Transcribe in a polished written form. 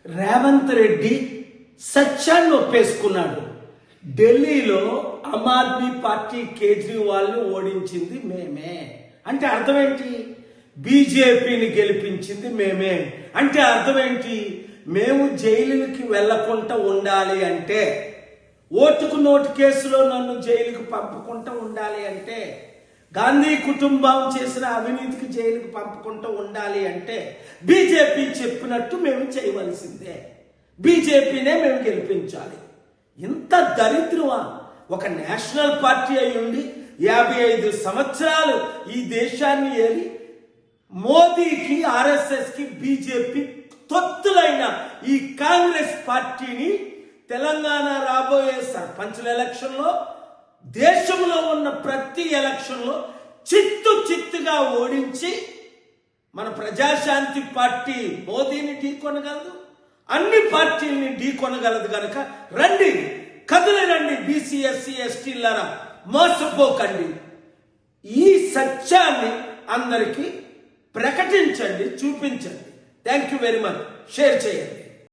రేవంత్ రెడ్డి సత్యాన్ని ఒప్పేసుకున్నాడు. ఢిల్లీలో ఆమ్ ఆద్మీ పార్టీ కేజ్రీవాల్ని ఓడించింది మేమే అంటే అర్థం ఏంటి? బీజేపీని గెలిపించింది మేమే అంటే అర్థం ఏంటి? మేము జైలుకి వెళ్లకుండా ఉండాలి అంటే, ఓటుకు నోటు కేసులో నన్ను జైలుకు పంపకుండా ఉండాలి అంటే, గాంధీ కుటుంబం చేసిన అవినీతికి జైలుకు పంపకుండా ఉండాలి అంటే బీజేపీ చెప్పినట్టు మేము చేయవలసిందే. బీజేపీనే మేము గెలిపించాలి. ఇంత దరిద్రమా? ఒక నేషనల్ పార్టీ అయి ఉండి 55 సంవత్సరాలు ఈ దేశాన్ని ఏలి మోదీకి, ఆర్ఎస్ఎస్కి, బీజేపీ తొత్తులైన ఈ కాంగ్రెస్ పార్టీని తెలంగాణ రాబోయే సర్పంచుల ఎలక్షన్లో, దేశంలో ఉన్న ప్రతి ఎలక్షన్లో చిత్తుగా ఓడించి మన ప్రజాశాంతి పార్టీ మోదీని ఢీకొనగలదు, అన్ని పార్టీల్ని ఢీకొనగలదు. కనుక రండి, కదిలి రండి బీసీ, ఎస్సీ, ఎస్టీలారా, మోసపోకండి. ఈ సత్యాన్ని అందరికీ ప్రకటించండి, చూపించండి. Thank you very much. Share చేయండి.